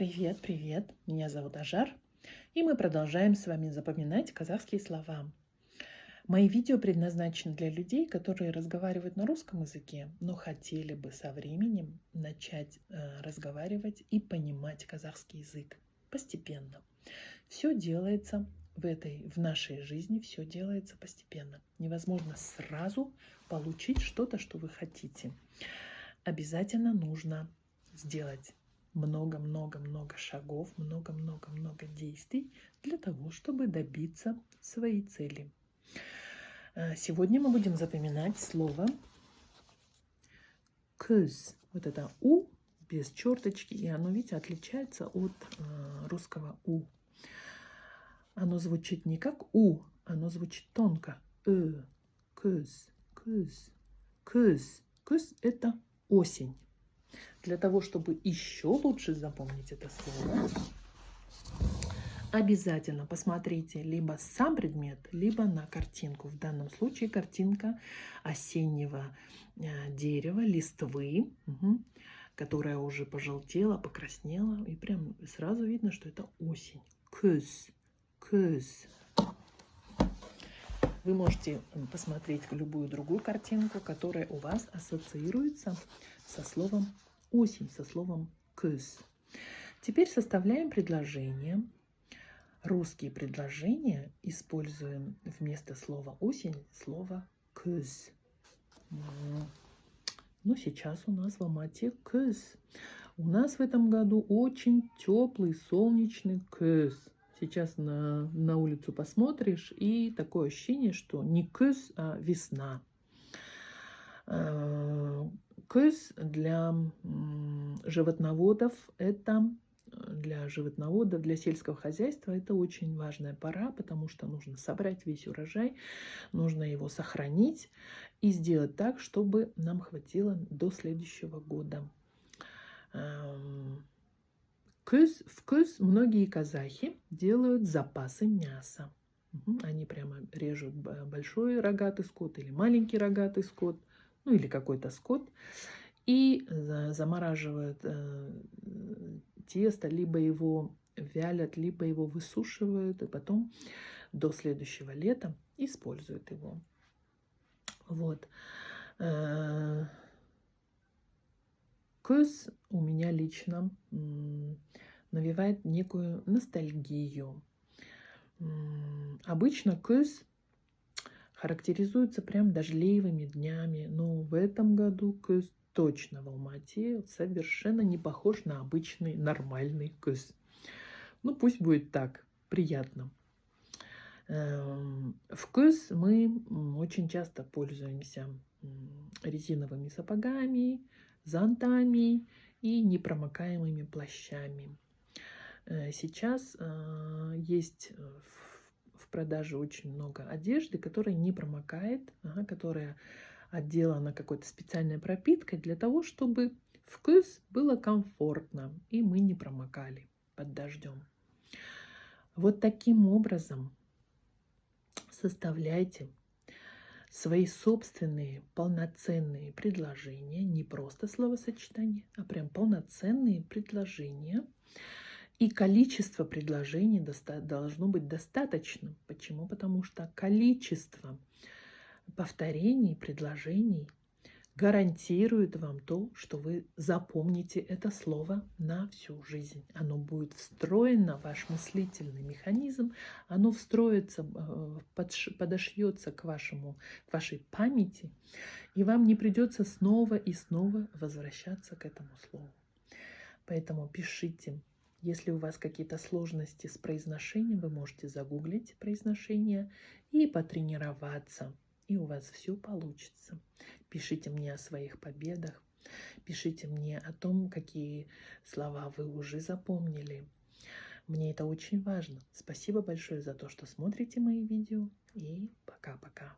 Привет, привет! Меня зовут Ажар, и мы продолжаем с вами запоминать казахские слова. Мои видео предназначены для людей, которые разговаривают на русском языке, но хотели бы со временем начать разговаривать и понимать казахский язык постепенно. Все делается в нашей жизни, все делается постепенно. Невозможно сразу получить что-то, что вы хотите. Обязательно нужно сделать много-много-много шагов, много-много-много действий для того, чтобы добиться своей цели. Сегодня мы будем запоминать слово «көз». Вот это «у» без черточки, и оно, видите, отличается от русского «у». Оно звучит не как «у», оно звучит тонко. «Көз», «көз», «көз». «Көз» – это осень. Для того, чтобы еще лучше запомнить это слово, обязательно посмотрите либо сам предмет, либо на картинку. В данном случае картинка осеннего дерева, листвы, которая уже пожелтела, покраснела. И прям сразу видно, что это осень. «Көз», «көз». Вы можете посмотреть любую другую картинку, которая у вас ассоциируется со словом осень, со словом «көз». Теперь составляем предложение. Русские предложения используем вместо слова «осень» слово «көз». Но сейчас у нас в Алмате «көз». У нас в этом году очень теплый, солнечный «көз». Сейчас на улицу посмотришь, и такое ощущение, что не «көз», а весна. «Көз» для животноводов для сельского хозяйства это очень важная пора, потому что нужно собрать весь урожай, нужно его сохранить и сделать так, чтобы нам хватило до следующего года. В «көз» многие казахи делают запасы мяса. Они прямо режут большой рогатый скот или маленький рогатый скот, ну или какой-то скот, и замораживают тесто, либо его вялят, либо его высушивают, и потом до следующего лета используют его. Вот. «Көз» у меня лично навевает некую ностальгию. Обычно «көз» характеризуется прям дождливыми днями, но в этом году «көз» точно в Алмате совершенно не похож на обычный нормальный «көз». Ну, пусть будет так, приятно. В «көз» мы очень часто пользуемся резиновыми сапогами, зонтами и непромокаемыми плащами. Сейчас есть в продаже очень много одежды, которая не промокает, которая отделана какой-то специальной пропиткой для того, чтобы в «көз» было комфортно и мы не промокали под дождем. Вот таким образом составляйте свои собственные полноценные предложения, не просто словосочетания, а прям полноценные предложения. И количество предложений должно быть достаточным. Почему? Потому что количество повторений, предложений гарантирует вам то, что вы запомните это слово на всю жизнь. Оно будет встроено в ваш мыслительный механизм, оно встроится, подошьется к вашей памяти, и вам не придется снова и снова возвращаться к этому слову. Поэтому пишите. Если у вас какие-то сложности с произношением, вы можете загуглить произношение и потренироваться. И у вас все получится. Пишите мне о своих победах. Пишите мне о том, какие слова вы уже запомнили. Мне это очень важно. Спасибо большое за то, что смотрите мои видео. И пока-пока.